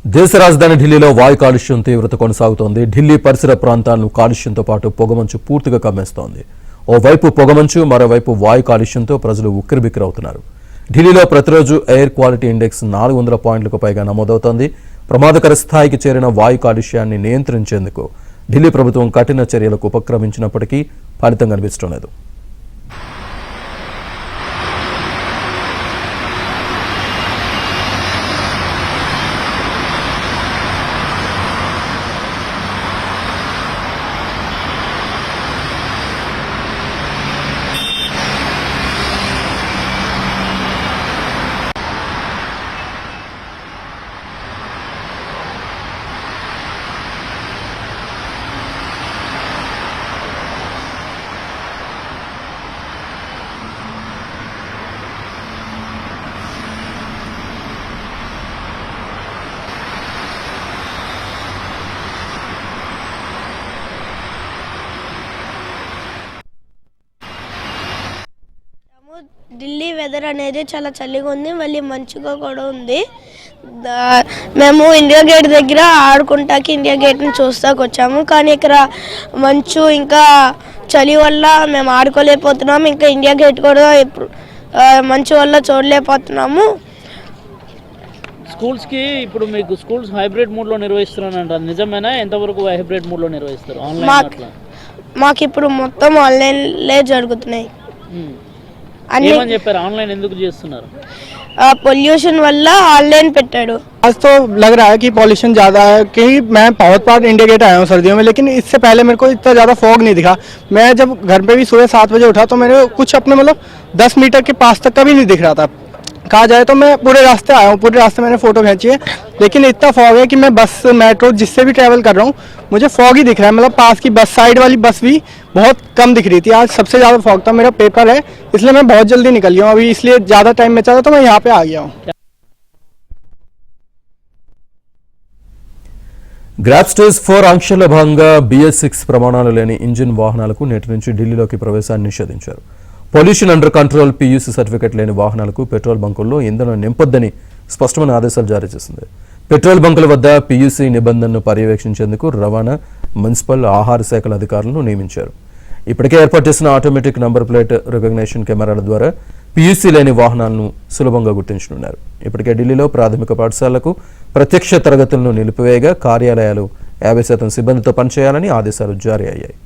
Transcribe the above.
దేశ రాజధాని ఢిల్లీలో వాయు కాలుష్యం తీవ్రత కొనసాగుతోంది. ఢిల్లీ పరిసర ప్రాంతాలను కాలుష్యంతో పాటు పొగమంచు పూర్తిగా కమ్మేస్తోంది. ఓవైపు పొగమంచు, మరోవైపు వాయు కాలుష్యంతో ప్రజలు ఉక్కిరిబిక్కిరవుతున్నారు. ఢిల్లీలో ప్రతిరోజు ఎయిర్ క్వాలిటీ ఇండెక్స్ 400 పాయింట్లకు పైగా నమోదవుతోంది. ప్రమాదకర స్థాయికి చేరిన వాయు కాలుష్యాన్ని నియంత్రించేందుకు ఢిల్లీ ప్రభుత్వం కఠిన చర్యలకు ఉపక్రమించినప్పటికీ ఫలితం కనిపించడం లేదు. ఢిల్లీ వెదర్ అనేది చాలా చలిగా ఉంది, మళ్ళీ మంచుగా కూడా ఉంది. మేము ఇండియా గేట్ దగ్గర ఆడుకుంటాకి ఇండియా గేట్ని చూస్తాకు వచ్చాము, కానీ ఇక్కడ మంచు ఇంకా చలి వల్ల మేము ఆడుకోలేకపోతున్నాము. ఇంకా ఇండియా గేట్ కూడా మంచు వల్ల చూడలేకపోతున్నాము. స్కూల్స్కి ఇప్పుడు మీకు స్కూల్స్ హైబ్రిడ్ మోడ్లో నిర్వహిస్తున్నారంట, నిజమేనా? ఎంతవరకు హైబ్రిడ్ మోడ్లో నిర్వహిస్తారు? మాకు ఇప్పుడు మొత్తం ఆన్లైన్లే జరుగుతున్నాయి. ఏమని చెప్పారు? ఆన్లైన్ ఎందుకు చేస్తున్నారు? పొల్యూషన్ వల్ల ఆన్లైన్ పెట్టాడు. आज तो लग रहा है कि पॉल्यूशन ज़्यादा है, क्योंकि मैं बहुत बार इंडिया गेट आया हूँ सर्दियों में, लेकिन इससे पहले मेरे को इतना ज़्यादा फॉग नहीं दिखा. मैं जब घर पे भी सुबह 7 बजे उठा तो मेरे कुछ अपने मतलब 10 मीटर के पास तक कभी नहीं दिख रहा था. कहा जाए तो मैं पूरे रास्ते आया हूँ, पूरे रास्ते मैंने फ़ोटो खींची है, लेकिन इतना फॉग है कि मैं बस मेट्रो जिससे भी ट्रैवल कर रहा हूँ मुझे फॉग ही दिख रहा है. मतलब पास की बस साइड वाली बस भी बहुत कम दिख रही थी. आज सबसे ज़्यादा फॉग था. मेरा पेपर है इसलिए मैं बहुत जल्दी निकल गया हूँ. अभी इसलिए ज़्यादा टाइम में चला तो मैं यहाँ पे आ गया हूँ. గ్రాప్ స్టేజ్ 4 ఆంక్షల భాగంగా BS6 ప్రమాణాలు లేని ఇంజిన్ వాహనాలకు నేటి నుంచి ఢిల్లీలోకి ప్రవేశాన్ని నిషేధించారు. Pollution under control PUC certificate లేని వాహనాలకు పెట్రోల్ బంకుల్లో ఇంధనం నింపొద్దని స్పష్టమైన ఆదేశాలు జారీ చేసింది. పెట్రోల్ బంకుల వద్ద PUC నిబంధనను పర్యవేక్షించేందుకు రవాణా, మున్సిపల్, ఆహార శాఖల అధికారులను నియమించారు. ఇప్పటికే ఏర్పాటు చేసిన ఆటోమేటిక్ నంబర్ ప్లేట్ రికగ్నిషన్ కెమెరాల ద్వారా PUC లేని వాహనాలను సులభంగా గుర్తించనున్నారు. ఇప్పటికే ఢిల్లీలో ప్రాథమిక పాఠశాలకు ప్రత్యక్ష తరగతులను నిలిపివేయగా కార్యాలయాలు 50% సిబ్బందితో పనిచేయాలని ఆదేశాలు జారీ అయ్యాయి.